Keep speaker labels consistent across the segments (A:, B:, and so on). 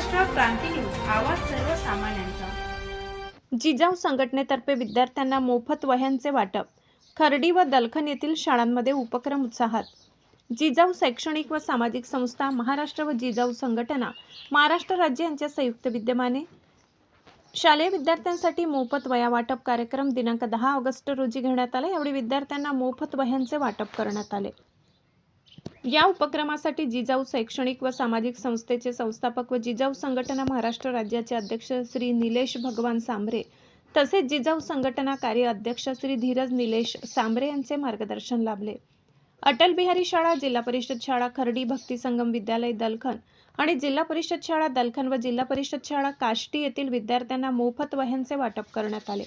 A: महाराष्ट्र क्रांती news, आवाज सर्वसामान्यांचा।
B: जिजाऊ संघटनेतर्फे विद्यार्थ्यांना मोफत वह्यांचे वाटप। खर्डी व दलखन येथील शाळांमध्ये उपक्रम उत्साहात। जिजाऊ शैक्षणिक व सामाजिक संस्था, महाराष्ट्र व जिजाऊ संघटना, महाराष्ट्र राज्य यांच्या संयुक्त विद्यमाने शालेय विद्यार्थ्यांसाठी मोफत वह्या वाटप कार्यक्रम दिनांक 10 ऑगस्ट रोजी घेण्यात आला। यावेळी विद्यार्थ्यांना मोफत वह्यांचे वाटप करण्यात आले। या उपक्रमासाठी जिजाऊ शैक्षणिक व सामाजिक संस्थेचे संस्थापक व जिजाऊ संघटना महाराष्ट्र राज्याचे अध्यक्ष श्री निलेश भगवान सांबरे तसेच जिजाऊ संघटना कार्य अध्यक्ष श्री धीरज निलेश सांबरे यांचे मार्गदर्शन लाभले। अटल बिहारी शाळा, जिल्हा परिषद शाळा खर्डी, भक्ती संगम विद्यालय दलखन आणि जिल्हा परिषद शाळा दलखन व जिल्हा परिषद शाळा काष्टी येथील विद्यार्थ्यांना मोफत वह्यांचे वाटप करण्यात आले।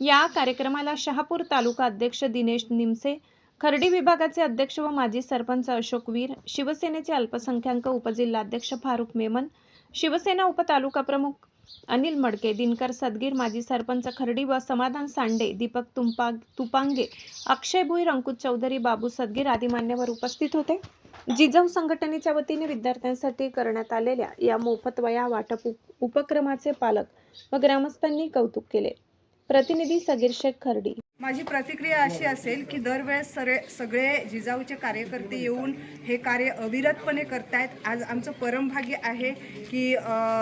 B: या कार्यक्रमाला शहापूर तालुका अध्यक्ष दिनेश निमसे, खर्डी विभागाचे अध्यक्ष व माजी सरपंच अशोक वीर, शिवसेनेचे अल्पसंख्याक उपजिल्हाध्यक्छ फारुख मेमन, शिवसेना उपतालुका प्रमुख अनिल मडके, दिनकर सदगीर, माजी सरपंच खर्डी व समाधान सांडे, दीपक तुपांगे, अक्षय भुईर, अंकुश चौधरी, बाबू सदगीर आदी मान्यवर उपस्थित होते। जिजाऊ संघटनेच्या वतीने विद्यार्थ्यांसाठी करण्यात आलेल्या या मोफत वह्या वाटप उपक्रमाचे पालक व ग्रामस्थांनी कौतुक केले। प्रतिनिधी सगीर शेख, खर्डी।
C: माझी प्रतिक्रिया अशी असेल की दरवेळेस सगळे जिजाऊचे कार्यकर्ते येऊन हे कार्य अविरतपणे करतायत। आज आमचं परमभाग्य आहे की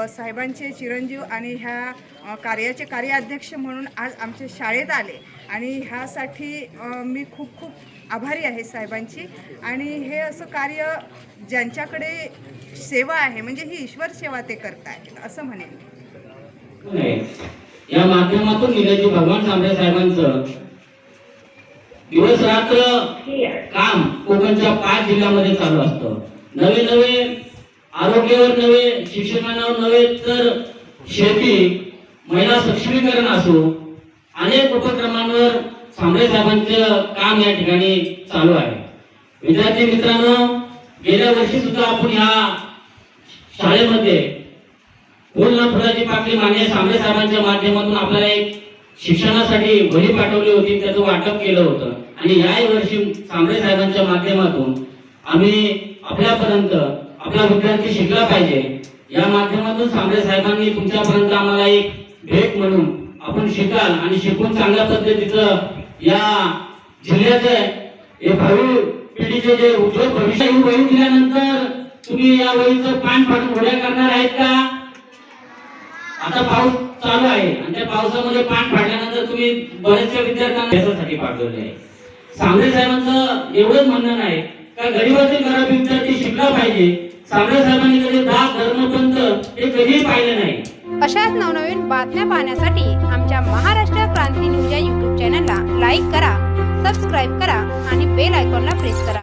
C: साहेबांचे चिरंजीव आणि ह्या कार्याचे कार्याध्यक्ष म्हणून आज आमच्या शाळेत आले आणि ह्यासाठी मी खूप खूप आभारी आहे साहेबांची। आणि हे असं कार्य ज्यांच्याकडे सेवा आहे म्हणजे ही ईश्वर सेवा ते करतायत असं म्हणेन।
D: या माध्यमातून निलेश भगवान सांबरे साहेबांचं दिवस रात्र काम कोकणच्या 5 जिल्ह्यामध्ये चालू असतं। नवे नवे आरोग्यावर, नवे शिक्षणावर, नवे तर शेती, महिला सक्षमीकरण असो, अनेक उपक्रमांवर सांबरे साहेबांचं काम या ठिकाणी चालू आहे। विद्यार्थी मित्रांनो, गेल्या वर्षी सुद्धा आपण या शाळेमध्ये फुल ना फुलाची पाकळी माननीय सांबरे साहेबांच्या माध्यमातून आपल्याला एक शिक्षणासाठी वही पाठवली होती, त्याचं वाटप केलं होतं। आणि याही वर्षी सांबरे साहेबांच्या माध्यमातून आम्ही आपल्यापर्यंत आपला विद्यार्थी शिकला पाहिजे या माध्यमातून सांबरे साहेबांनी तुमच्यापर्यंत आम्हाला एक भेट म्हणून आपण शिकाल आणि शिकून चांगल्या पद्धतीचं या जिल्ह्याचे हे भावी पिढीचे जे उज्ज्वल भविष्य ही वही दिल्यानंतर तुम्ही या वहीचं पान फाडून घोड्या करणार आहेत का? आता पाऊस चालू आहे आणि त्या पावसामध्ये पान फाडल्यानंतर तुम्ही बऱ्याचशा विद्यार्थ्यांना यासाठी पाठवले आहे। सांबरे साहेबांचं एवढंच म्हणणं नाही का गरीबातील गरीब विद्यार्थी शिकला पाहिजे। सांबरे साहेबांनी कधी जात, धर्म, पंथ हे कधीही पाहिलं नाही।
E: अशाच नवनवीन बातम्या पाहण्यासाठी आमच्या महाराष्ट्र क्रांती न्यूज या YouTube चॅनलला लाईक करा, सबस्क्राईब करा आणि बेल आयकॉनला प्रेस करा।